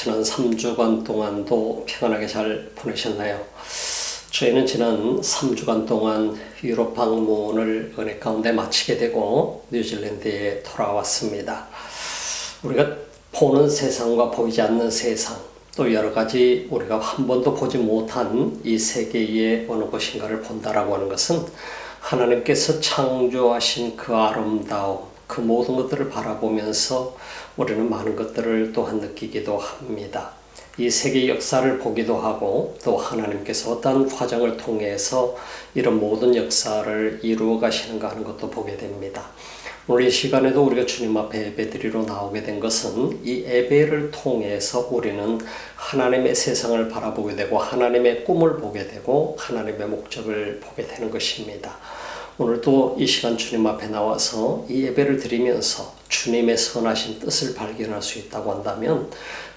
지난 3주간 동안도 평안하게 잘 보내셨나요? 저희는 지난 3주간 동안 유럽 방문을 은혜 가운데 마치게 되고 뉴질랜드에 돌아왔습니다. 우리가 보는 세상과 보이지 않는 세상, 또 여러 가지 우리가 한 번도 보지 못한 이 세계의 어느 곳인가를 본다라고 하는 것은 하나님께서 창조하신 그 아름다움, 그 모든 것들을 바라보면서 우리는 많은 것들을 또한 느끼기도 합니다. 이 세계 역사를 보기도 하고 또 하나님께서 어떤 과정을 통해서 이런 모든 역사를 이루어 가시는가 하는 것도 보게 됩니다. 오늘 이 시간에도 우리가 주님 앞에 예배드리러 나오게 된 것은 이 예배를 통해서 우리는 하나님의 세상을 바라보게 되고 하나님의 꿈을 보게 되고 하나님의 목적을 보게 되는 것입니다. 오늘도 이 시간 주님 앞에 나와서 이 예배를 드리면서 주님의 선하신 뜻을 발견할 수 있다고 한다면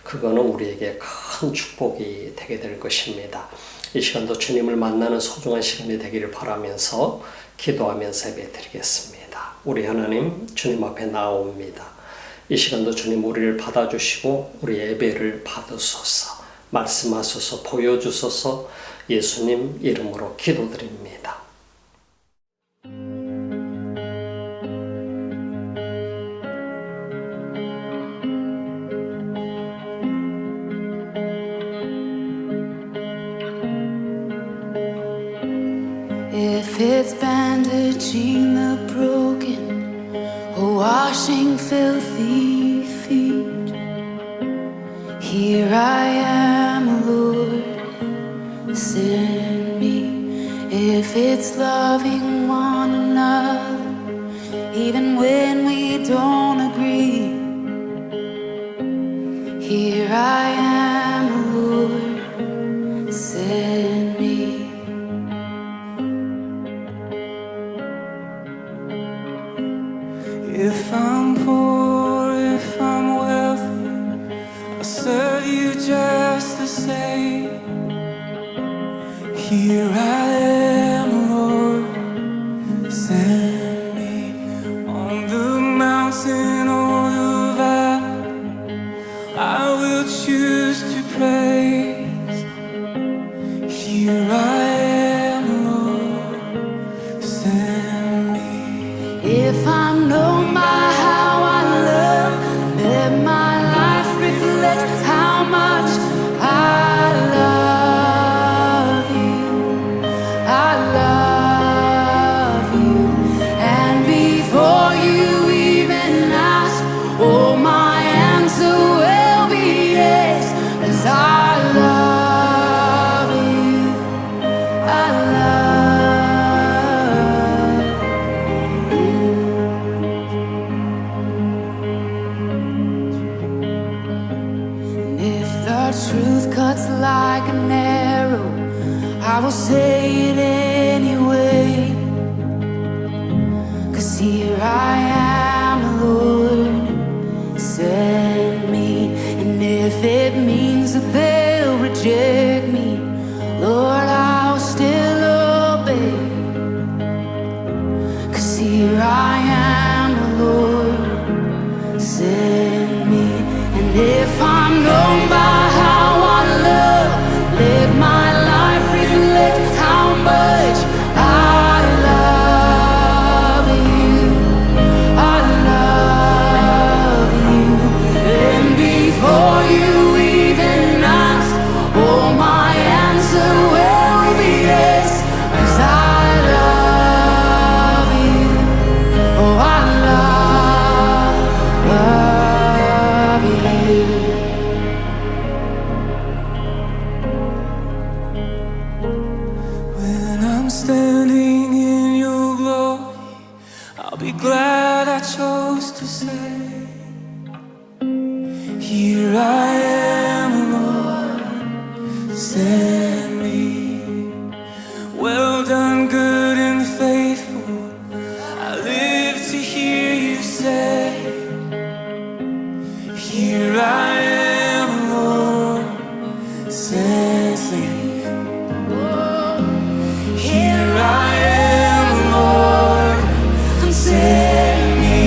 그거는 우리에게 큰 축복이 되게 될 것입니다. 이 시간도 주님을 만나는 소중한 시간이 되기를 바라면서 기도하면서 예배 드리겠습니다. 우리 하나님 주님 앞에 나옵니다. 이 시간도 주님 우리를 받아주시고 우리 예배를 받으소서, 말씀하소서, 보여주소서. 예수님 이름으로 기도드립니다. If it's bandaging the broken or washing filthy feet, here I am, Lord, send me. If it's loving one another, even when we don't agree, here I am, Lord, send me. If I'm poor, if I'm wealthy, I'll serve you just the same. Here I am, Lord, send me. On the mountain or the valley, I will choose to praise. Here I am, Lord, send me. If I'm known by how I love, let my life reflect how much I love you. I love you. And before you even ask, oh, my answer will be yes, 'cause I love you. I love you. And if the truth cuts like an arrow, I will say it anyway. 'Cause here I am, Lord, send me. And if it means that they'll reject me, Lord, I'll still obey. 'Cause here I am, Lord, send me. And if I'm known by how I love, let my life reflect how much I love you. I love you. And before you even ask, oh, my answer will be yes, 'cause I love you. Oh, I love you. When I'm standing in your glory, I'll be glad I chose to say, here I am, Lord, send me. Well done, good and faithful, I live to hear you say, here I am, Lord, send me. Here I am, Lord, send me.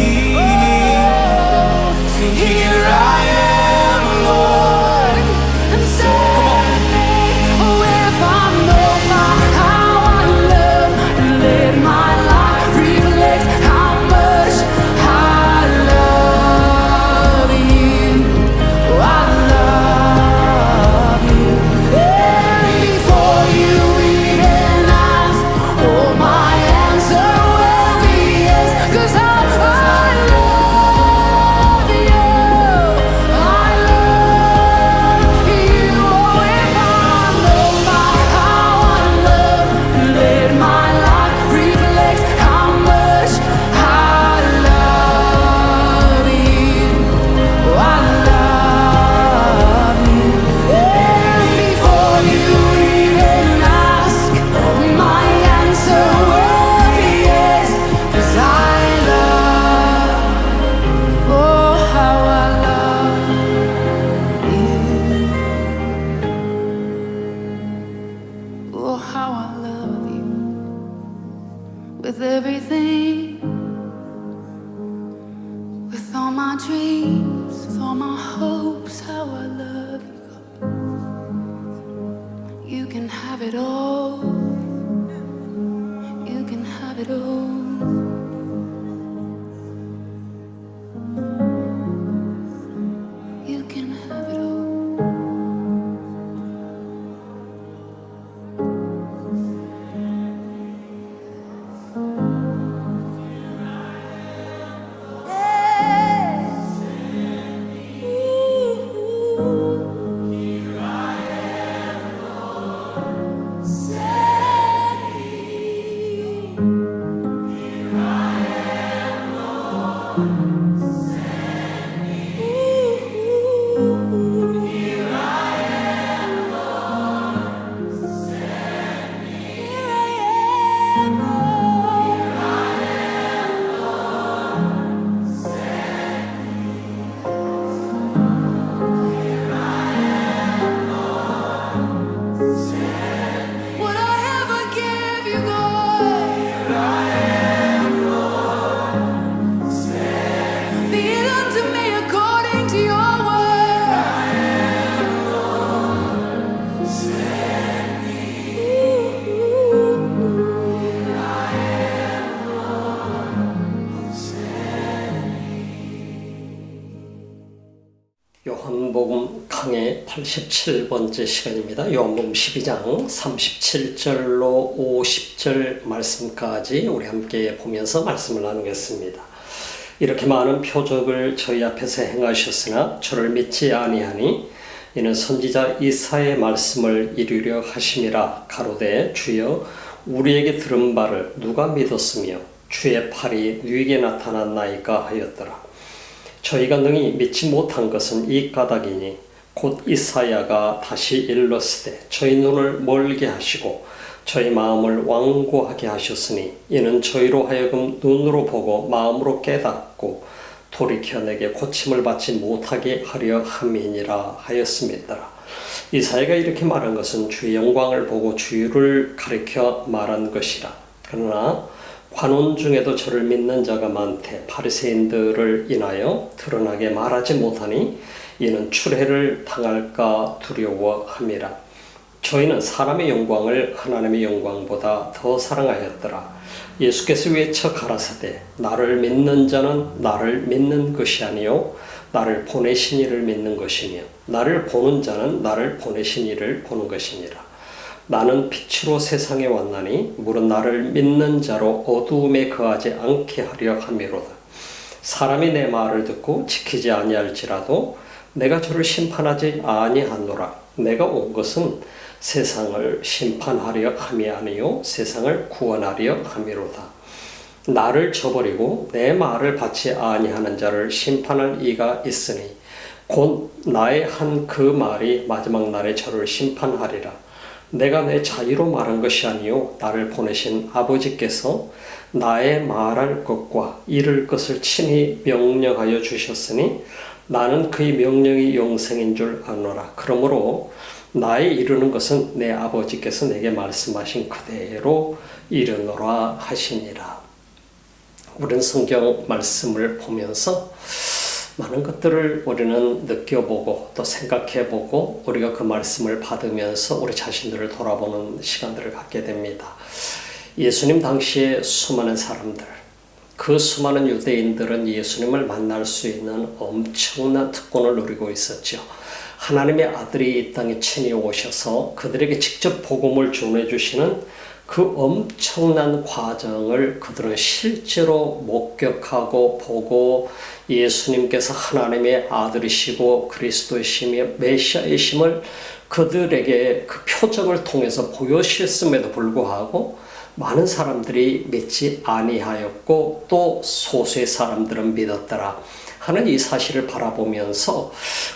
with everything, with all my dreams, with all my hopes. How I love you, God. You can have it all. You can have it all. You can have it all. Would I ever give you, God? Be it unto me according to your word. 요한복음 강의 87번째 시간입니다. 요한복음 12장 37절로 50절 말씀까지 우리 함께 보면서 말씀을 나누겠습니다. 이렇게 많은 표적을 저희 앞에서 행하셨으나 저를 믿지 아니하니 이는 선지자 이사야의 말씀을 이루려 하심이라. 가로되 주여 우리에게 들은 바를 누가 믿었으며 주의 팔이 누구에게 나타났나이까 하였더라. 저희가 능히 믿지 못한 것은 이 까닭이니 곧 이사야가 다시 일렀으되 저희 눈을 멀게 하시고 저희 마음을 완고하게 하셨으니 이는 저희로 하여금 눈으로 보고 마음으로 깨닫고 돌이켜 내게 고침을 받지 못하게 하려 함이니라 하였습니다. 이사야가 이렇게 말한 것은 주의 영광을 보고 주를 가리켜 말한 것이라. 그러나 관원 중에도 저를 믿는 자가 많되 바리새인들을 인하여 드러나게 말하지 못하니 이는 출애를 당할까 두려워함이라. 저희는 사람의 영광을 하나님의 영광보다 더 사랑하였더라. 예수께서 외쳐 가라사대 나를 믿는 자는 나를 믿는 것이 아니요 나를 보내신 이를 믿는 것이며 나를 보는 자는 나를 보내신 이를 보는 것이니라. 나는 빛으로 세상에 왔나니 물은 나를 믿는 자로 어두움에 거하지 않게 하려 함이로다. 사람이 내 말을 듣고 지키지 아니할지라도 내가 저를 심판하지 아니하노라. 내가 온 것은 세상을 심판하려 함이 아니요 세상을 구원하려 함이로다. 나를 저버리고 내 말을 받지 아니하는 자를 심판할 이가 있으니 곧 나의 한 그 말이 마지막 날에 저를 심판하리라. 내가 내 자유로 말한 것이 아니요 나를 보내신 아버지께서 나의 말할 것과 이를 것을 친히 명령하여 주셨으니 나는 그의 명령이 영생인 줄 아노라. 그러므로 나의 이루는 것은 내 아버지께서 내게 말씀하신 그대로 이르노라 하시니라. 우리는 성경 말씀을 보면서 많은 것들을 우리는 느껴보고 또 생각해보고 우리가 그 말씀을 받으면서 우리 자신들을 돌아보는 시간들을 갖게 됩니다. 예수님 당시에 수많은 사람들, 그 수많은 유대인들은 예수님을 만날 수 있는 엄청난 특권을 누리고 있었죠. 하나님의 아들이 이 땅에 친히 오셔서 그들에게 직접 복음을 전해주시는 그 엄청난 과정을 그들은 실제로 목격하고 보고 예수님께서 하나님의 아들이시고 그리스도이시며 메시아이심을 그들에게 그 표적을 통해서 보여주셨음에도 불구하고 많은 사람들이 믿지 아니하였고 또 소수의 사람들은 믿었더라 하는 이 사실을 바라보면서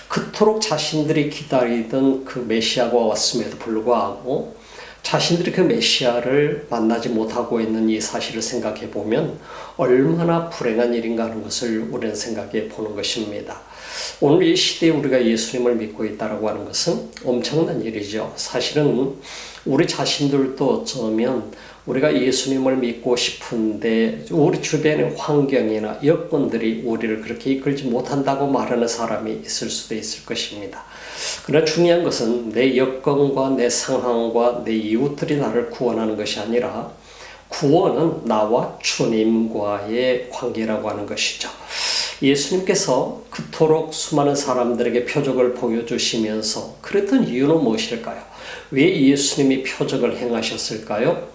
그토록 자신들이 기다리던 그 메시아가 왔음에도 불구하고 자신들이 그 메시아를 만나지 못하고 있는 이 사실을 생각해 보면 얼마나 불행한 일인가 하는 것을 우리는 생각해 보는 것입니다. 오늘 이 시대에 우리가 예수님을 믿고 있다고 하는 것은 엄청난 일이죠. 사실은 우리 자신들도 어쩌면 우리가 예수님을 믿고 싶은데 우리 주변의 환경이나 여건들이 우리를 그렇게 이끌지 못한다고 말하는 사람이 있을 수도 있을 것입니다. 그러나 중요한 것은 내 여건과 내 상황과 내 이웃들이 나를 구원하는 것이 아니라 구원은 나와 주님과의 관계라고 하는 것이죠. 예수님께서 그토록 수많은 사람들에게 표적을 보여주시면서 그랬던 이유는 무엇일까요? 왜 예수님이 표적을 행하셨을까요?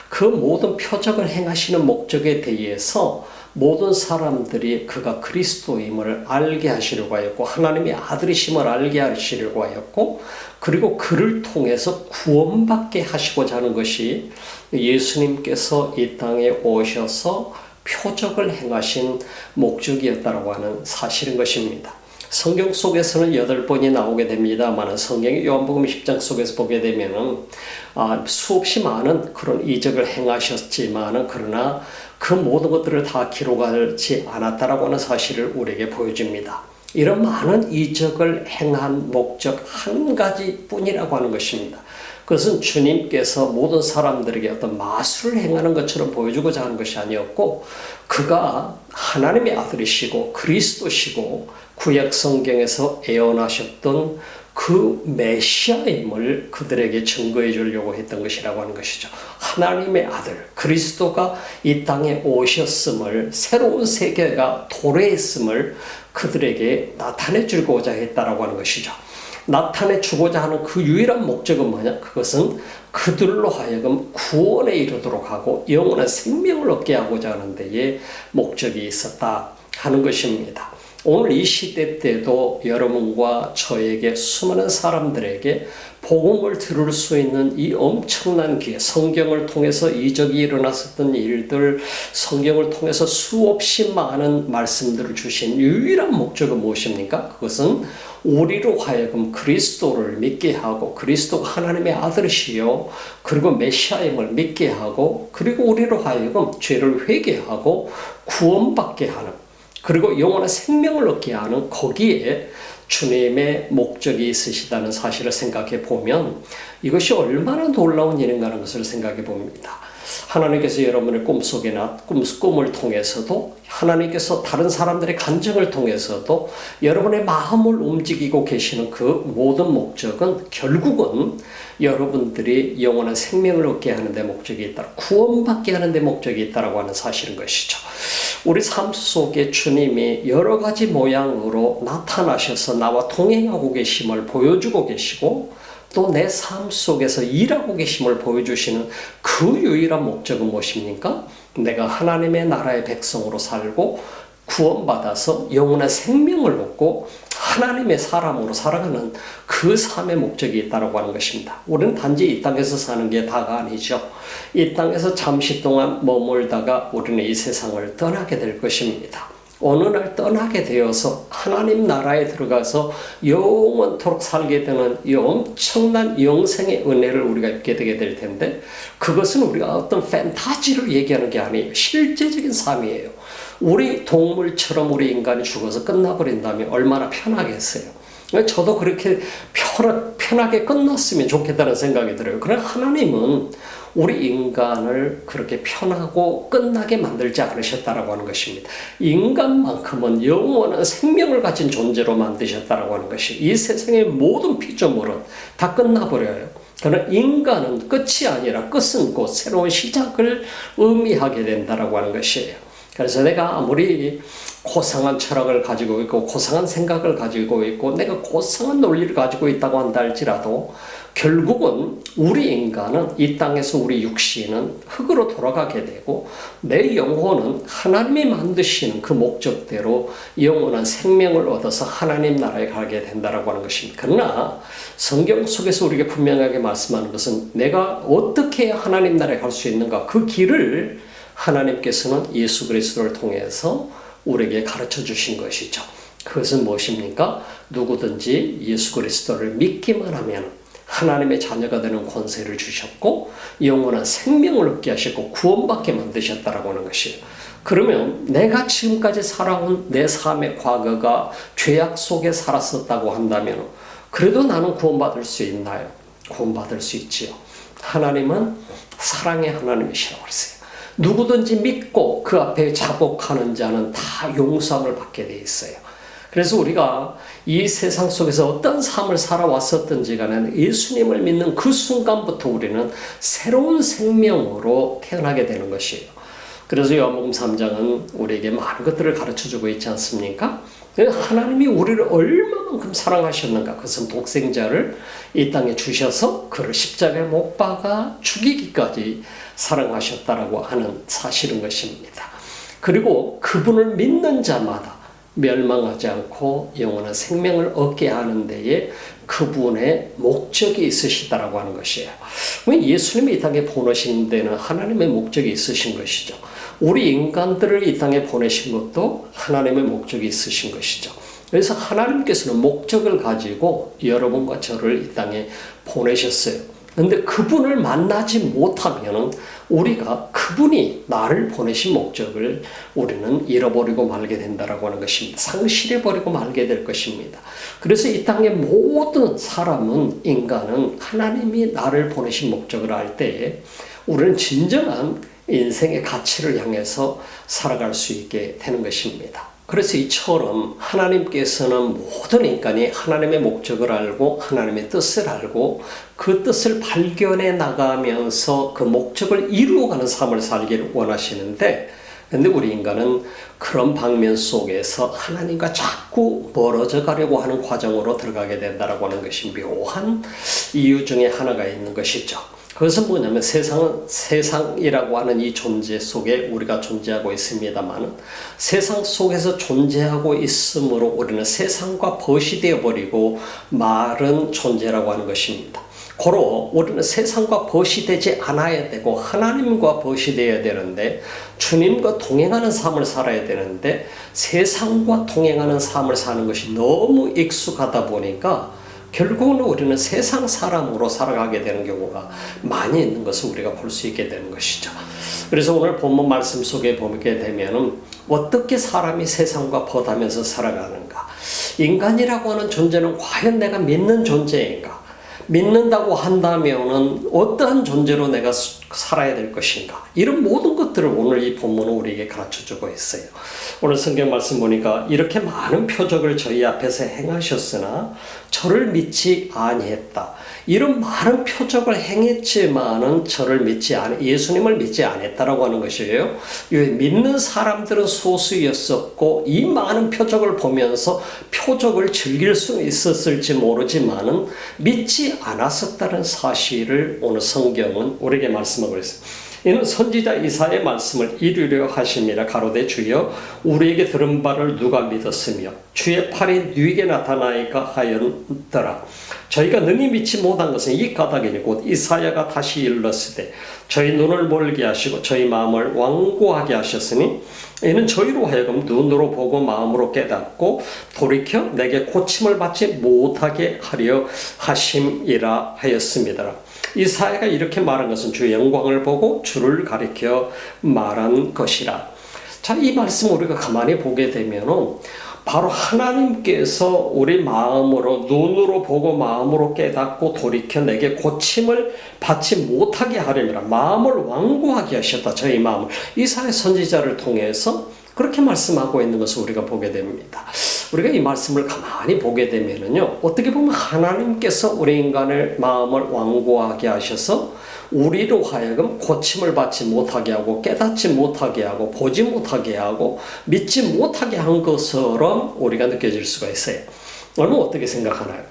그 모든 표적을 행하시는 목적에 대해서 모든 사람들이 그가 그리스도임을 알게 하시려고 하였고 하나님의 아들이심을 알게 하시려고 하였고 그리고 그를 통해서 구원받게 하시고자 하는 것이 예수님께서 이 땅에 오셔서 표적을 행하신 목적이었다고 하는 사실인 것입니다. 성경 속에서는 8번이 나오게 됩니다만 성경의 요한복음 10장 속에서 보게 되면은 수없이 많은 그런 이적을 행하셨지만은 그러나 그 모든 것들을 다 기록하지 않았다라고 하는 사실을 우리에게 보여줍니다. 이런 많은 이적을 행한 목적 한 가지뿐이라고 하는 것입니다. 그것은 주님께서 모든 사람들에게 어떤 마술을 행하는 것처럼 보여주고자 하는 것이 아니었고 그가 하나님의 아들이시고 그리스도시고 구약 성경에서 예언하셨던 그 메시아임을 그들에게 증거해 주려고 했던 것이라고 하는 것이죠. 하나님의 아들 그리스도가 이 땅에 오셨음을 새로운 세계가 도래했음을 그들에게 나타내 주고자 했다라고 하는 것이죠. 나타내 주고자 하는 그 유일한 목적은 뭐냐? 그것은 그들로 하여금 구원에 이르도록 하고 영원한 생명을 얻게 하고자 하는 데에 목적이 있었다 하는 것입니다. 오늘 이 시대 때도 여러분과 저에게 수많은 사람들에게 복음을 들을 수 있는 이 엄청난 기회, 성경을 통해서 이적이 일어났었던 일들, 성경을 통해서 수없이 많은 말씀들을 주신 유일한 목적은 무엇입니까? 그것은 우리로 하여금 그리스도를 믿게 하고 그리스도가 하나님의 아들이시요 그리고 메시아임을 믿게 하고 그리고 우리로 하여금 죄를 회개하고 구원받게 하는 그리고 영원한 생명을 얻게 하는 거기에 주님의 목적이 있으시다는 사실을 생각해 보면 이것이 얼마나 놀라운 일인가 하는 것을 생각해 봅니다. 하나님께서 여러분의 꿈속이나 꿈을 통해서도 하나님께서 다른 사람들의 간증을 통해서도 여러분의 마음을 움직이고 계시는 그 모든 목적은 결국은 여러분들이 영원한 생명을 얻게 하는 데 목적이 있다. 구원받게 하는 데 목적이 있다고 하는 사실인 것이죠. 우리 삶 속에 주님이 여러 가지 모양으로 나타나셔서 나와 동행하고 계심을 보여주고 계시고 또 내 삶 속에서 일하고 계심을 보여주시는 그 유일한 목적은 무엇입니까? 내가 하나님의 나라의 백성으로 살고 구원받아서 영원한 생명을 얻고 하나님의 사람으로 살아가는 그 삶의 목적이 있다고 하는 것입니다. 우리는 단지 이 땅에서 사는 게 다가 아니죠. 이 땅에서 잠시 동안 머물다가 우리는 이 세상을 떠나게 될 것입니다. 어느 날 떠나게 되어서 하나님 나라에 들어가서 영원토록 살게 되는 이 엄청난 영생의 은혜를 우리가 입게 되게 될 텐데 그것은 우리가 어떤 판타지를 얘기하는 게 아니에요. 실제적인 삶이에요. 우리 동물처럼 우리 인간이 죽어서 끝나버린다면 얼마나 편하겠어요. 저도 그렇게 편하게 끝났으면 좋겠다는 생각이 들어요. 그러나 하나님은 우리 인간을 그렇게 편하고 끝나게 만들지 않으셨다라고 하는 것입니다. 인간만큼은 영원한 생명을 가진 존재로 만드셨다라고 하는 것이 이 세상의 모든 피조물은 다 끝나버려요. 그러나 인간은 끝이 아니라 끝은 곧 새로운 시작을 의미하게 된다라고 하는 것이에요. 그래서 내가 아무리 고상한 철학을 가지고 있고 고상한 생각을 가지고 있고 내가 고상한 논리를 가지고 있다고 한다 할지라도 결국은 우리 인간은 이 땅에서 우리 육신은 흙으로 돌아가게 되고 내 영혼은 하나님이 만드시는 그 목적대로 영원한 생명을 얻어서 하나님 나라에 가게 된다라고 하는 것입니다. 그러나 성경 속에서 우리에게 분명하게 말씀하는 것은 내가 어떻게 해야 하나님 나라에 갈 수 있는가 그 길을 하나님께서는 예수 그리스도를 통해서 우리에게 가르쳐 주신 것이죠. 그것은 무엇입니까? 누구든지 예수 그리스도를 믿기만 하면 하나님의 자녀가 되는 권세를 주셨고 영원한 생명을 얻게 하셨고 구원받게 만드셨다라고 하는 것이에요. 그러면 내가 지금까지 살아온 내 삶의 과거가 죄악 속에 살았었다고 한다면 그래도 나는 구원받을 수 있나요? 구원받을 수 있지요. 하나님은 사랑의 하나님이시라고 그랬어요. 누구든지 믿고 그 앞에 자복하는 자는 다 용서함을 받게 돼 있어요. 그래서 우리가 이 세상 속에서 어떤 삶을 살아왔었든지 간에 예수님을 믿는 그 순간부터 우리는 새로운 생명으로 태어나게 되는 것이에요. 그래서 요한복음 3장은 우리에게 많은 것들을 가르쳐주고 있지 않습니까? 하나님이 우리를 얼마만큼 사랑하셨는가. 그것은 독생자를 이 땅에 주셔서 그를 십자가에 못 박아 죽이기까지 사랑하셨다라고 하는 사실인 것입니다. 그리고 그분을 믿는 자마다 멸망하지 않고 영원한 생명을 얻게 하는 데에 그분의 목적이 있으시다라고 하는 것이에요. 예수님이 이 땅에 보내신 데는 하나님의 목적이 있으신 것이죠. 우리 인간들을 이 땅에 보내신 것도 하나님의 목적이 있으신 것이죠. 그래서 하나님께서는 목적을 가지고 여러분과 저를 이 땅에 보내셨어요. 그런데 그분을 만나지 못하면 우리가 그분이 나를 보내신 목적을 우리는 잃어버리고 말게 된다라고 하는 것입니다. 상실해버리고 말게 될 것입니다. 그래서 이 땅의 모든 사람은, 인간은 하나님이 나를 보내신 목적을 알 때에 우리는 진정한 인생의 가치를 향해서 살아갈 수 있게 되는 것입니다. 그래서 이처럼 하나님께서는 모든 인간이 하나님의 목적을 알고 하나님의 뜻을 알고 그 뜻을 발견해 나가면서 그 목적을 이루어가는 삶을 살기를 원하시는데, 근데 우리 인간은 그런 방면 속에서 하나님과 자꾸 멀어져 가려고 하는 과정으로 들어가게 된다라고 하는 것이 묘한 이유 중에 하나가 있는 것이죠. 그것은 뭐냐면 세상이라고 하는 이 존재 속에 우리가 존재하고 있습니다만, 세상 속에서 존재하고 있으므로 우리는 세상과 벗이 되어버리고 마른 존재라고 하는 것입니다. 고로 우리는 세상과 벗이 되지 않아야 되고 하나님과 벗이 되어야 되는데, 주님과 동행하는 삶을 살아야 되는데 세상과 동행하는 삶을 사는 것이 너무 익숙하다 보니까 결국은 우리는 세상 사람으로 살아가게 되는 경우가 많이 있는 것을 우리가 볼 수 있게 되는 것이죠. 그래서 오늘 본문 말씀 속에 보게 되면은 어떻게 사람이 세상과 벗하면서 살아가는가? 인간이라고 하는 존재는 과연 내가 믿는 존재인가? 믿는다고 한다면은 어떠한 존재로 내가 살아야 될 것인가? 이런 모든 것들을 오늘 이 본문은 우리에게 가르쳐주고 있어요. 오늘 성경 말씀 보니까 이렇게 많은 표적을 저희 앞에서 행하셨으나 저를 믿지 아니했다. 이런 많은 표적을 행했지만은 예수님을 믿지 않았다라고 하는 것이에요. 믿는 사람들은 소수였었고 이 많은 표적을 보면서 표적을 즐길 수 있었을지 모르지만은 믿지 않았었다는 사실을 오늘 성경은 우리에게 말씀하고 있습니다. 이는 선지자 이사야의 말씀을 이루려 하심이라. 가로되 주여 우리에게 들은 바를 누가 믿었으며 주의 팔이 누이게 나타나이까 하였더라. 저희가 능히 믿지 못한 것은 이 까닭이니 곧 이사야가 다시 일렀으되 저희 눈을 멀게 하시고 저희 마음을 완고하게 하셨으니 이는 저희로 하여금 눈으로 보고 마음으로 깨닫고 돌이켜 내게 고침을 받지 못하게 하려 하심이라 하였습니다. 이사야가 이렇게 말한 것은 주의 영광을 보고 주를 가리켜 말한 것이라. 자, 이 말씀 우리가 가만히 보게 되면은 바로 하나님께서 우리 마음으로 눈으로 보고 마음으로 깨닫고 돌이켜 내게 고침을 받지 못하게 하려니라. 마음을 완고하게 하셨다. 저희 마음을. 이사야 선지자를 통해서 그렇게 말씀하고 있는 것을 우리가 보게 됩니다. 우리가 이 말씀을 가만히 보게 되면은요, 어떻게 보면 하나님께서 우리 인간의 마음을 완고하게 하셔서 우리로 하여금 고침을 받지 못하게 하고 깨닫지 못하게 하고 보지 못하게 하고 믿지 못하게 한 것처럼 우리가 느껴질 수가 있어요. 여러분 어떻게 생각하나요?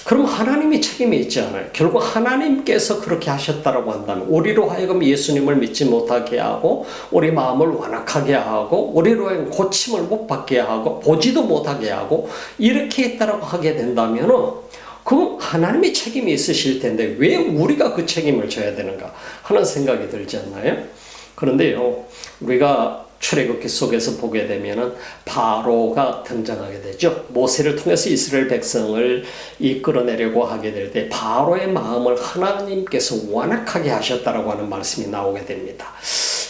그럼 하나님이 책임이 있지 않아요? 결국 하나님께서 그렇게 하셨다라고 한다면 우리로 하여금 예수님을 믿지 못하게 하고 우리 마음을 완악하게 하고 우리로 하여금 고침을 못 받게 하고 보지도 못하게 하고 이렇게 했다라고 하게 된다면은 그럼 하나님이 책임이 있으실 텐데 왜 우리가 그 책임을 져야 되는가 하는 생각이 들지 않나요? 그런데요, 우리가 출애굽기 속에서 보게 되면은 바로가 등장하게 되죠. 모세를 통해서 이스라엘 백성을 이끌어내려고 하게 될 때 바로의 마음을 하나님께서 완악하게 하셨다라고 하는 말씀이 나오게 됩니다.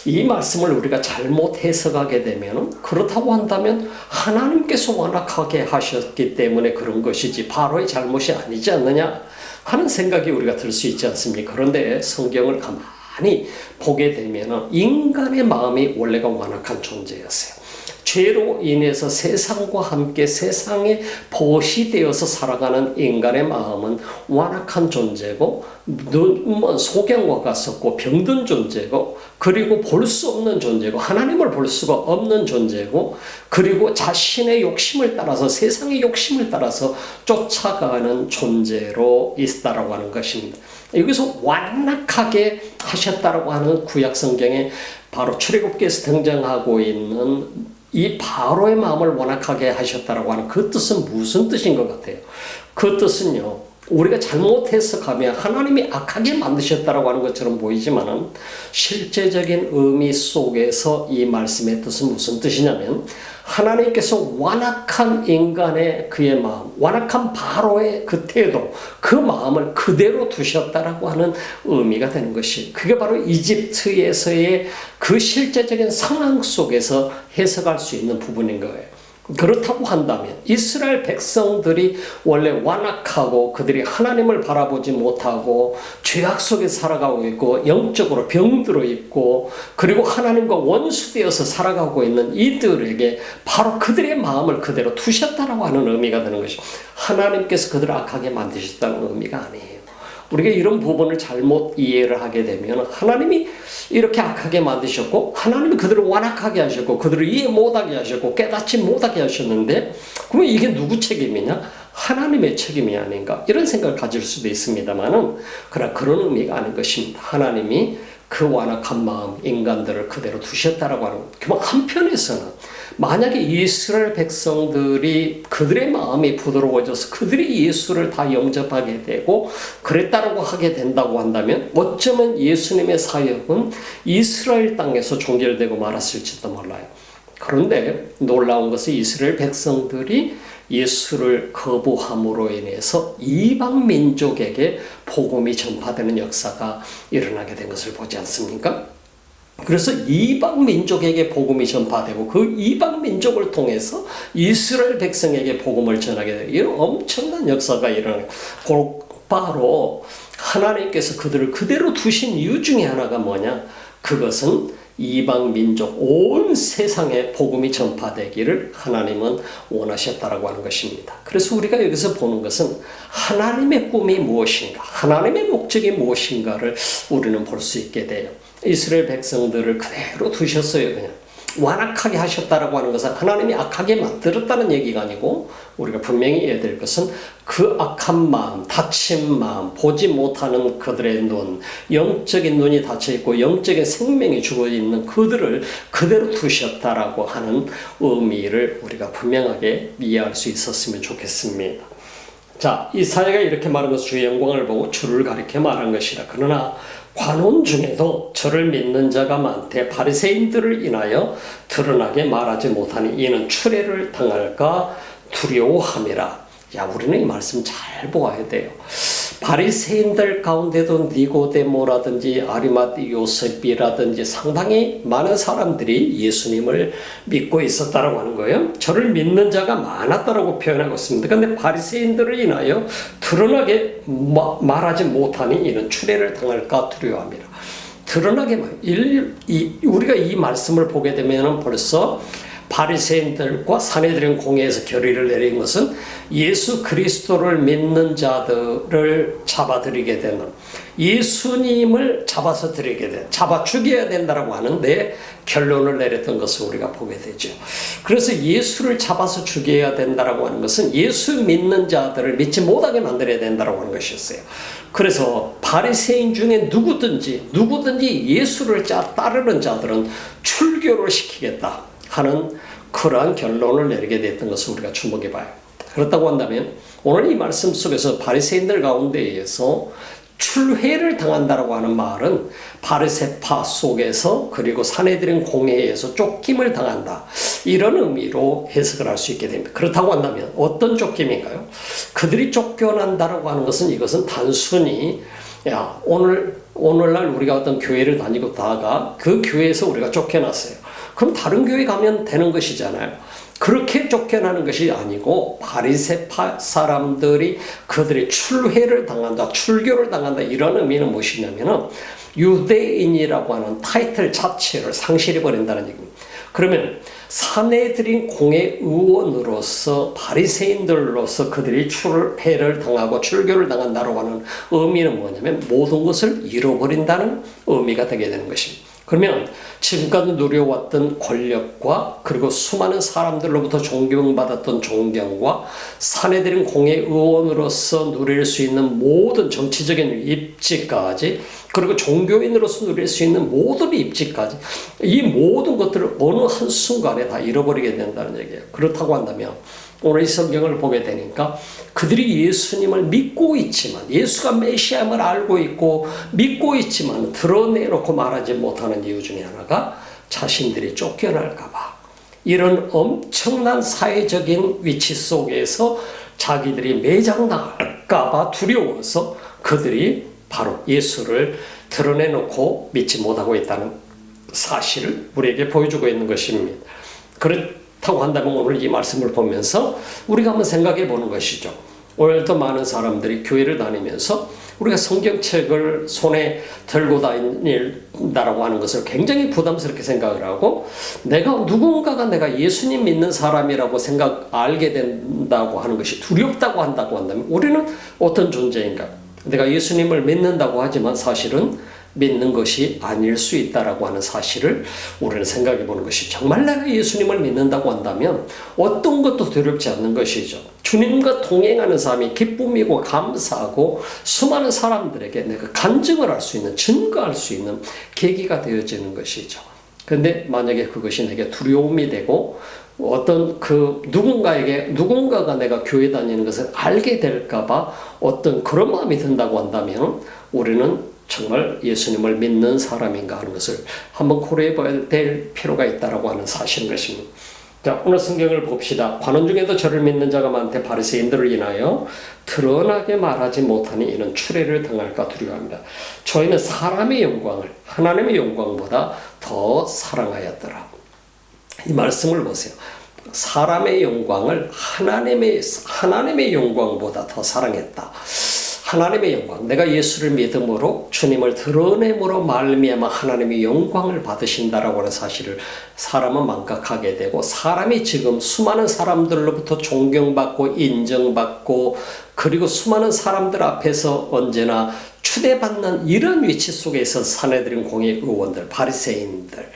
이 말씀을 우리가 잘못 해석하게 되면은 그렇다고 한다면 하나님께서 완악하게 하셨기 때문에 그런 것이지 바로의 잘못이 아니지 않느냐 하는 생각이 우리가 들 수 있지 않습니까? 그런데 성경을 가만히 보게 되면 인간의 마음이 원래가 완악한 존재였어요. 죄로 인해서 세상과 함께 세상에 보시되어서 살아가는 인간의 마음은 완악한 존재고 소경과 같았고 병든 존재고 그리고 볼 수 없는 존재고 하나님을 볼 수가 없는 존재고 그리고 자신의 욕심을 따라서 세상의 욕심을 따라서 쫓아가는 존재로 있다라고 하는 것입니다. 여기서 완악하게 하셨다라고 하는 구약 성경에 바로 출애굽기에서 등장하고 있는 이 바로의 마음을 완악하게 하셨다라고 하는 그 뜻은 무슨 뜻인 것 같아요? 그 뜻은요, 우리가 잘못 해석하면 하나님이 악하게 만드셨다라고 하는 것처럼 보이지만은 실제적인 의미 속에서 이 말씀의 뜻은 무슨 뜻이냐면 하나님께서 완악한 인간의 그의 마음, 완악한 바로의 그 태도, 그 마음을 그대로 두셨다라고 하는 의미가 되는 것이 그게 바로 이집트에서의 그 실제적인 상황 속에서 해석할 수 있는 부분인 거예요. 그렇다고 한다면 이스라엘 백성들이 원래 완악하고 그들이 하나님을 바라보지 못하고 죄악 속에 살아가고 있고 영적으로 병들어 있고 그리고 하나님과 원수되어서 살아가고 있는 이들에게 바로 그들의 마음을 그대로 두셨다라고 하는 의미가 되는 것입니다. 하나님께서 그들을 악하게 만드셨다는 의미가 아니에요. 우리가 이런 부분을 잘못 이해를 하게 되면 하나님이 이렇게 악하게 만드셨고 하나님이 그들을 완악하게 하셨고 그들을 이해 못하게 하셨고 깨닫지 못하게 하셨는데 그러면 이게 누구 책임이냐? 하나님의 책임이 아닌가? 이런 생각을 가질 수도 있습니다만은 그러나 그런 의미가 아닌 것입니다. 하나님이 그 완악한 마음 인간들을 그대로 두셨다라고 하는 것. 그만 한편에서는 만약에 이스라엘 백성들이 그들의 마음이 부드러워져서 그들이 예수를 다 영접하게 되고 그랬다라고 하게 된다고 한다면 어쩌면 예수님의 사역은 이스라엘 땅에서 종결되고 말았을지도 몰라요. 그런데 놀라운 것은 이스라엘 백성들이 예수를 거부함으로 인해서 이방 민족에게 복음이 전파되는 역사가 일어나게 된 것을 보지 않습니까? 그래서 이방 민족에게 복음이 전파되고 그 이방 민족을 통해서 이스라엘 백성에게 복음을 전하게 되는 이런 엄청난 역사가 일어나요. 바로 하나님께서 그들을 그대로 두신 이유 중에 하나가 뭐냐? 그것은 이방 민족 온 세상에 복음이 전파되기를 하나님은 원하셨다라고 하는 것입니다. 그래서 우리가 여기서 보는 것은 하나님의 꿈이 무엇인가, 하나님의 목적이 무엇인가를 우리는 볼 수 있게 돼요. 이스라엘 백성들을 그대로 두셨어요. 그냥 완악하게 하셨다라고 하는 것은 하나님이 악하게 만들었다는 얘기가 아니고 우리가 분명히 해야 될 것은 그 악한 마음, 닫힌 마음, 보지 못하는 그들의 눈, 영적인 눈이 닫혀 있고 영적인 생명이 죽어 있는 그들을 그대로 두셨다라고 하는 의미를 우리가 분명하게 이해할 수 있었으면 좋겠습니다. 자, 이사야가 이렇게 말한 것은 주의 영광을 보고 주를 가리켜 말한 것이라. 그러나 관원 중에도 저를 믿는 자가 많되 바리새인들을 인하여 드러나게 말하지 못하니 이는 추례를 당할까 두려워함이라. 야, 우리는 이 말씀 잘 보아야 돼요. 바리새인들 가운데도 니고데모라든지 아리마디 요셉이라든지 상당히 많은 사람들이 예수님을 믿고 있었다라고 하는 거예요. 저를 믿는 자가 많았다라고 표현하고 있습니다. 그런데 바리새인들을 인하여 드러나게 말하지 못하니 이는 추례를 당할까 두려워합니다. 드러나게 우리가 이 말씀을 보게 되면 벌써 바리새인들과 산헤드린 공회에서 결의를 내린 것은 예수 그리스도를 믿는 자들을 잡아들이게 되는, 예수님을 잡아서 드리게 된, 잡아 죽여야 된다라고 하는데 결론을 내렸던 것을 우리가 보게 되죠. 그래서 예수를 잡아서 죽여야 된다라고 하는 것은 예수 믿는 자들을 믿지 못하게 만들어야 된다라고 하는 것이었어요. 그래서 바리새인 중에 누구든지 예수를 따르는 자들은 출교를 시키겠다 하는 그러한 결론을 내리게 됐던 것을 우리가 주목해 봐요. 그렇다고 한다면 오늘 이 말씀 속에서 바리새인들 가운데에서 출회를 당한다라고 하는 말은 바리새파 속에서 그리고 산헤드린 공회에서 쫓김을 당한다, 이런 의미로 해석을 할 수 있게 됩니다. 그렇다고 한다면 어떤 쫓김인가요? 그들이 쫓겨난다라고 하는 것은 이것은 단순히 오늘날 우리가 어떤 교회를 다니고 다가 그 교회에서 우리가 쫓겨났어요. 그럼 다른 교회 가면 되는 것이잖아요. 그렇게 쫓겨나는 것이 아니고 바리새파 사람들이 그들의 출회를 당한다, 출교를 당한다, 이런 의미는 무엇이냐면은 유대인이라고 하는 타이틀 자체를 상실해버린다는 얘기입니다. 그러면 사내들인 공회 의원으로서 바리새인들로서 그들이 출회를 당하고 출교를 당한다고 하는 의미는 뭐냐면 모든 것을 잃어버린다는 의미가 되게 되는 것입니다. 그러면 지금까지 누려왔던 권력과 그리고 수많은 사람들로부터 존경받았던 존경과 사내들인 공회 의원으로서 누릴 수 있는 모든 정치적인 입지까지, 그리고 종교인으로서 누릴 수 있는 모든 입지까지, 이 모든 것들을 어느 한순간에 다 잃어버리게 된다는 얘기예요. 그렇다고 한다면 오늘 이 성경을 보게 되니까 그들이 예수님을 믿고 있지만, 예수가 메시아임을 알고 있고 믿고 있지만 드러내놓고 말하지 못하는 이유 중에 하나가 자신들이 쫓겨날까 봐, 이런 엄청난 사회적인 위치 속에서 자기들이 매장당할까 봐 두려워서 그들이 바로 예수를 드러내놓고 믿지 못하고 있다는 사실을 우리에게 보여주고 있는 것입니다. 그렇다고 한다면 오늘 이 말씀을 보면서 우리가 한번 생각해 보는 것이죠. 오늘도 많은 사람들이 교회를 다니면서 우리가 성경책을 손에 들고 다닌다라고 하는 것을 굉장히 부담스럽게 생각을 하고, 누군가가 내가 예수님 믿는 사람이라고 알게 된다고 하는 것이 두렵다고 한다면 우리는 어떤 존재인가? 내가 예수님을 믿는다고 하지만 사실은 믿는 것이 아닐 수 있다라고 하는 사실을 우리는 생각해 보는 것이, 정말 내가 예수님을 믿는다고 한다면 어떤 것도 두렵지 않는 것이죠. 주님과 동행하는 삶이 기쁨이고 감사하고 수많은 사람들에게 내가 간증을 할 수 있는, 증거할 수 있는 계기가 되어지는 것이죠. 그런데 만약에 그것이 내게 두려움이 되고 어떤 누군가가 내가 교회 다니는 것을 알게 될까봐 어떤 그런 마음이 든다고 한다면 우리는 정말 예수님을 믿는 사람인가 하는 것을 한번 고려해 봐야 될 필요가 있다라고 하는 사실인 것입니다. 자, 오늘 성경을 봅시다. 관원 중에도 저를 믿는 자가 많되 바리새인들을 인하여 드러나게 말하지 못하니 이는 출애를 당할까 두려워합니다. 저희는 사람의 영광을 하나님의 영광보다 더 사랑하였더라. 이 말씀을 보세요. 사람의 영광을 하나님의 영광보다 더 사랑했다. 하나님의 영광, 내가 예수를 믿음으로 주님을 드러냄으로 말미암아 하나님의 영광을 받으신다라고 하는 사실을 사람은 망각하게 되고, 사람이 지금 수많은 사람들로부터 존경받고 인정받고 그리고 수많은 사람들 앞에서 언제나 추대받는 이런 위치 속에서 사내들인 공회 의원들, 바리새인들,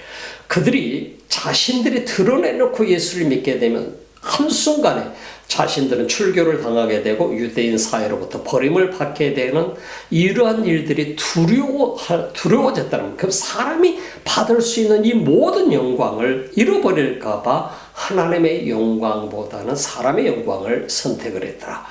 그들이 자신들이 드러내놓고 예수를 믿게 되면 한순간에 자신들은 출교를 당하게 되고 유대인 사회로부터 버림을 받게 되는 이러한 일들이 두려워졌다는, 그 사람이 받을 수 있는 이 모든 영광을 잃어버릴까봐 하나님의 영광보다는 사람의 영광을 선택을 했더라.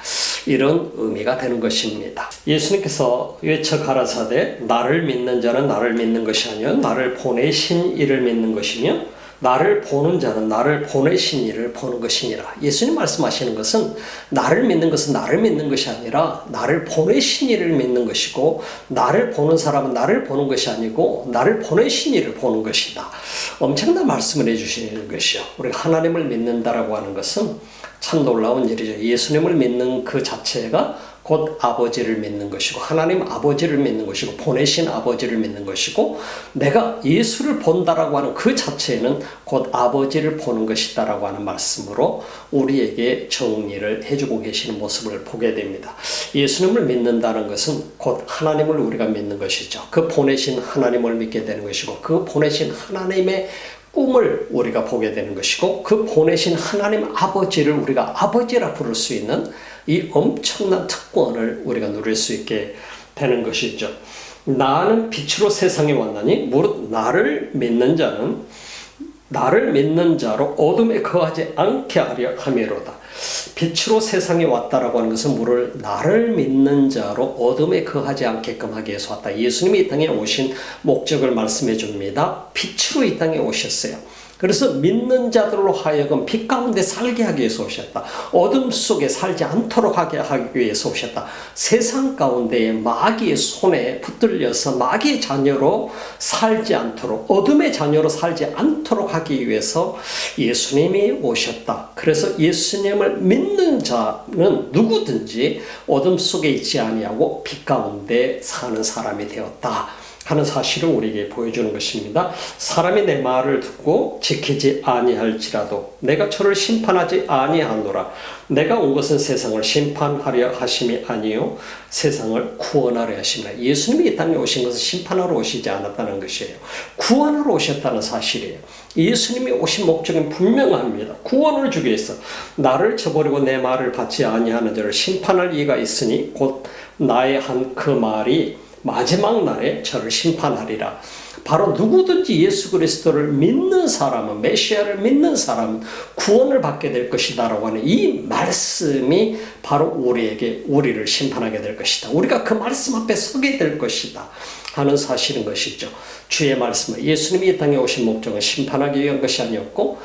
이런 의미가 되는 것입니다. 예수님께서 외쳐 가라사대 나를 믿는 자는 나를 믿는 것이 아니요 나를 보내신 이를 믿는 것이며 나를 보는 자는 나를 보내신 이를 보는 것이니라. 예수님 말씀하시는 것은 나를 믿는 것은 나를 믿는 것이 아니라 나를 보내신 이를 믿는 것이고, 나를 보는 사람은 나를 보는 것이 아니고 나를 보내신 이를 보는 것이다. 엄청난 말씀을 해주시는 것이요. 우리가 하나님을 믿는다라고 하는 것은 참 놀라운 일이죠. 예수님을 믿는 그 자체가 곧 아버지를 믿는 것이고, 하나님 아버지를 믿는 것이고, 보내신 아버지를 믿는 것이고, 내가 예수를 본다라고 하는 그 자체는 곧 아버지를 보는 것이다라고 하는 말씀으로 우리에게 정리를 해주고 계시는 모습을 보게 됩니다. 예수님을 믿는다는 것은 곧 하나님을 우리가 믿는 것이죠. 그 보내신 하나님을 믿게 되는 것이고, 그 보내신 하나님의 꿈을 우리가 보게 되는 것이고, 그 보내신 하나님 아버지를 우리가 아버지라 부를 수 있는 이 엄청난 특권을 우리가 누릴 수 있게 되는 것이죠. 나는 빛으로 세상에 왔나니 무릇 나를 믿는 자로 어둠에 거하지 않게 하려 함이로다. 빛으로 세상에 왔다라고 하는 것은 무릇 나를 믿는 자로 어둠에 거하지 않게끔 하기 위해서 왔다. 예수님이 이 땅에 오신 목적을 말씀해 줍니다. 빛으로 이 땅에 오셨어요. 그래서 믿는 자들로 하여금 빛 가운데 살게 하기 위해서 오셨다. 어둠 속에 살지 않도록 하게 하기 위해서 오셨다. 세상 가운데에 마귀의 손에 붙들려서 마귀의 자녀로 살지 않도록, 어둠의 자녀로 살지 않도록 하기 위해서 예수님이 오셨다. 그래서 예수님을 믿는 자는 누구든지 어둠 속에 있지 아니하고 빛 가운데 사는 사람이 되었다 하는 사실을 우리에게 보여주는 것입니다. 사람이 내 말을 듣고 지키지 아니할지라도 내가 저를 심판하지 아니하노라. 내가 온 것은 세상을 심판하려 하심이 아니요 세상을 구원하려 하심이라. 예수님이 이 땅에 오신 것은 심판하러 오시지 않았다는 것이에요. 구원하러 오셨다는 사실이에요. 예수님이 오신 목적은 분명합니다. 구원을 주기 위해서 나를 저버리고 내 말을 받지 아니하는 자를 심판할 이가 있으니 곧 나의 한 그 말이 마지막 날에 저를 심판하리라. 바로 누구든지 예수 그리스도를 믿는 사람은, 메시아를 믿는 사람은 구원을 받게 될 것이다라고 하는 이 말씀이 바로 우리를 심판하게 될 것이다. 우리가 그 말씀 앞에 서게 될 것이다 하는 사실인 것이죠. 주의 말씀은, 예수님이 이 땅에 오신 목적은 심판하기 위한 것이 아니었고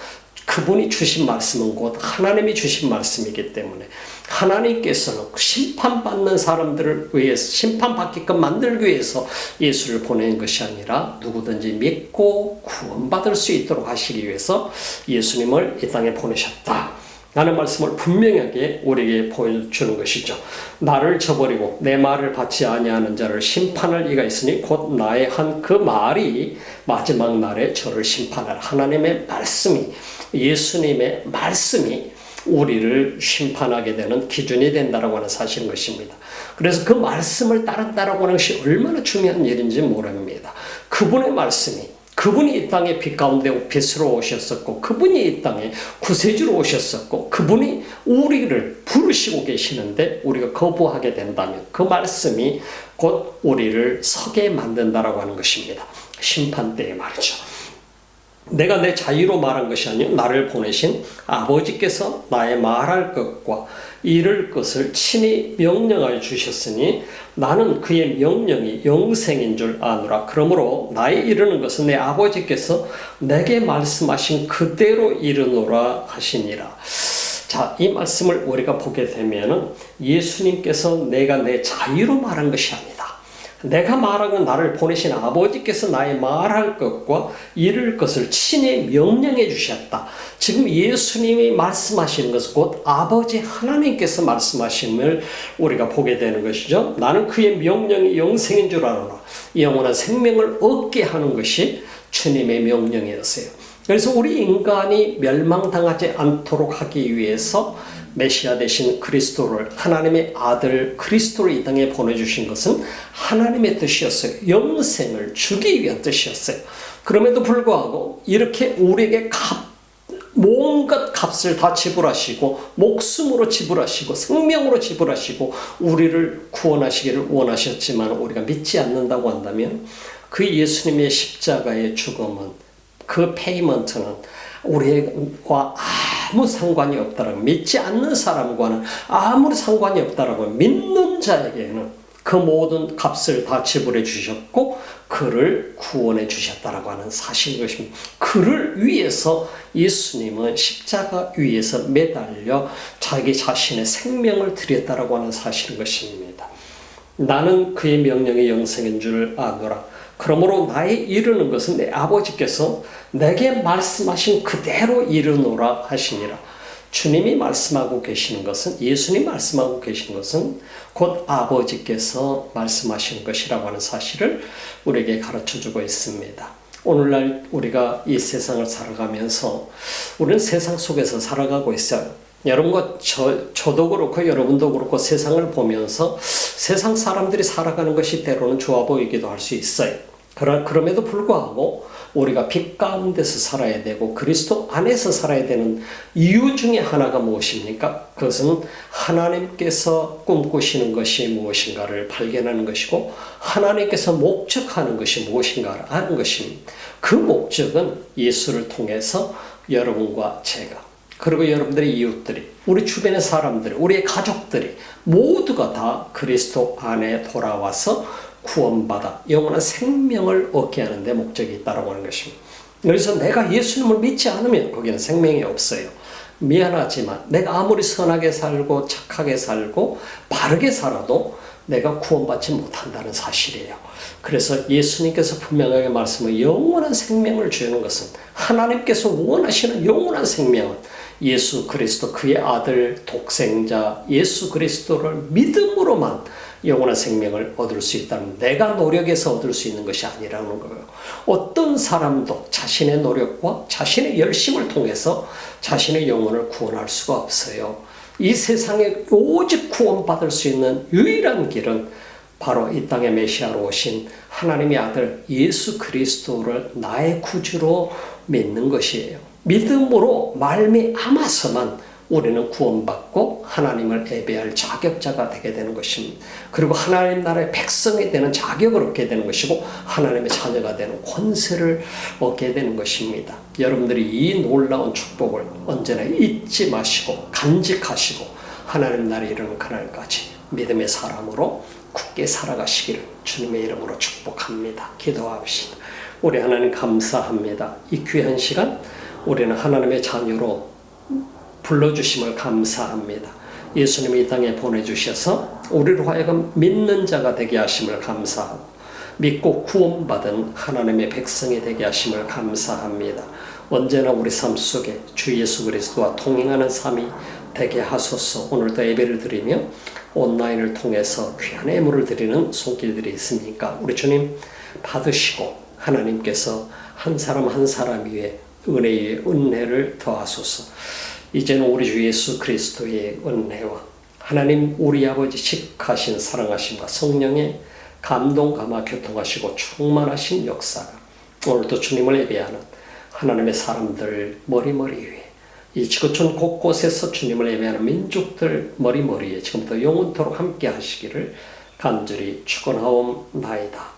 그분이 주신 말씀은 곧 하나님이 주신 말씀이기 때문에 하나님께서는 심판받는 사람들을 위해서, 심판받게끔 만들기 위해서 예수를 보낸 것이 아니라 누구든지 믿고 구원받을 수 있도록 하시기 위해서 예수님을 이 땅에 보내셨다 라는 말씀을 분명하게 우리에게 보여주는 것이죠. 나를 저버리고 내 말을 받지 아니하는 자를 심판할 이가 있으니 곧 나의 한 그 말이 마지막 날에 저를 심판할. 하나님의 말씀이, 예수님의 말씀이 우리를 심판하게 되는 기준이 된다라고 하는 사실인 것입니다. 그래서 그 말씀을 따른다라고 하는 것이 얼마나 중요한 일인지 모릅니다. 그분의 말씀이, 그분이 이 땅에 빛 가운데 빛으로 오셨었고, 그분이 이 땅에 구세주로 오셨었고, 그분이 우리를 부르시고 계시는데 우리가 거부하게 된다면 그 말씀이 곧 우리를 서게 만든다라고 하는 것입니다. 심판 때에 말이죠. 내가 내 자유로 말한 것이 아니요 나를 보내신 아버지께서 나의 말할 것과 이를 것을 친히 명령하여 주셨으니 나는 그의 명령이 영생인 줄 아노라. 그러므로 나의 이르는 것은 내 아버지께서 내게 말씀하신 그대로 이르노라 하시니라. 자, 이 말씀을 우리가 보게 되면은 예수님께서 내가 내 자유로 말한 것이 아니다. 내가 말한 건 나를 보내신 아버지께서 나의 말할 것과 이룰 것을 친히 명령해 주셨다. 지금 예수님이 말씀하시는 것은 곧 아버지 하나님께서 말씀하심을 우리가 보게 되는 것이죠. 나는 그의 명령이 영생인 줄 아노라. 영원한 생명을 얻게 하는 것이 주님의 명령이었어요. 그래서 우리 인간이 멸망당하지 않도록 하기 위해서 메시아 되신 그리스도를, 하나님의 아들 그리스도를 이 땅에 보내주신 것은 하나님의 뜻이었어요. 영생을 주기 위한 뜻이었어요. 그럼에도 불구하고 이렇게 우리에게 온갖 값을 다 지불하시고 목숨으로 지불하시고 생명으로 지불하시고 우리를 구원하시기를 원하셨지만 우리가 믿지 않는다고 한다면 그 예수님의 십자가의 죽음은, 그 페이먼트는 우리와 아무 상관이 없다라고, 믿지 않는 사람과는 아무리 상관이 없다라고, 믿는 자에게는 그 모든 값을 다 지불해 주셨고 그를 구원해 주셨다라고 하는 사실인 것입니다. 그를 위해서 예수님은 십자가 위에서 매달려 자기 자신의 생명을 드렸다라고 하는 사실인 것입니다. 나는 그의 명령이 영생인 줄 아노라. 그러므로 나의 이루는 것은 내 아버지께서 내게 말씀하신 그대로 이루노라 하시니라. 주님이 말씀하고 계시는 것은, 예수님 말씀하고 계신 것은 곧 아버지께서 말씀하신 것이라고 하는 사실을 우리에게 가르쳐주고 있습니다. 오늘날 우리가 이 세상을 살아가면서 우리는 세상 속에서 살아가고 있어요. 여러분과 저도 그렇고 여러분도 그렇고 세상을 보면서 세상 사람들이 살아가는 것이 때로는 좋아 보이기도 할 수 있어요. 그럼에도 불구하고 우리가 빛 가운데서 살아야 되고 그리스도 안에서 살아야 되는 이유 중에 하나가 무엇입니까? 그것은 하나님께서 꿈꾸시는 것이 무엇인가를 발견하는 것이고 하나님께서 목적하는 것이 무엇인가를 아는 것입니다. 그 목적은 예수를 통해서 여러분과 제가, 그리고 여러분들의 이웃들이, 우리 주변의 사람들이, 우리의 가족들이 모두가 다 그리스도 안에 돌아와서 구원받아 영원한 생명을 얻게 하는 데 목적이 있다고 하는 것입니다. 그래서 내가 예수님을 믿지 않으면 거기는 생명이 없어요. 미안하지만 내가 아무리 선하게 살고 착하게 살고 바르게 살아도 내가 구원받지 못한다는 사실이에요. 그래서 예수님께서 분명하게 말씀을 영원한 생명을 주는 것은 하나님께서 원하시는 영원한 생명은 예수 그리스도 그의 아들 독생자 예수 그리스도를 믿음으로만 영원한 생명을 얻을 수 있다는, 내가 노력해서 얻을 수 있는 것이 아니라는 거예요. 어떤 사람도 자신의 노력과 자신의 열심을 통해서 자신의 영혼을 구원할 수가 없어요. 이 세상에 오직 구원받을 수 있는 유일한 길은 바로 이 땅에 메시아로 오신 하나님의 아들 예수 그리스도를 나의 구주로 믿는 것이에요. 믿음으로 말미암아서만 우리는 구원받고 하나님을 예배할 자격자가 되게 되는 것입니다. 그리고 하나님 나라의 백성이 되는 자격을 얻게 되는 것이고 하나님의 자녀가 되는 권세를 얻게 되는 것입니다. 여러분들이 이 놀라운 축복을 언제나 잊지 마시고 간직하시고 하나님 나라에 이르는 그날까지 믿음의 사람으로 굳게 살아가시기를 주님의 이름으로 축복합니다. 기도합시다. 우리 하나님 감사합니다. 이 귀한 시간 우리는 하나님의 자녀로 불러주심을 감사합니다. 예수님이 이 땅에 보내주셔서 우리로 하여금 믿는 자가 되게 하심을 감사하고 믿고 구원받은 하나님의 백성이 되게 하심을 감사합니다. 언제나 우리 삶 속에 주 예수 그리스도와 동행하는 삶이 되게 하소서. 오늘도 예배를 드리며 온라인을 통해서 귀한 예물을 드리는 손길들이 있으니까 우리 주님 받으시고 하나님께서 한 사람 한 사람 위에 은혜의 은혜를 더하소서. 이제는 우리 주 예수 그리스도의 은혜와 하나님 우리 아버지 직하신 사랑하심과 성령의 감동 감화 교통하시고 충만하신 역사가 오늘도 주님을 예배하는 하나님의 사람들 머리머리 위에 이 지구촌 곳곳에서 주님을 예배하는 민족들 머리머리에 지금부터 영원토록 함께 하시기를 간절히 축원하옵나이다.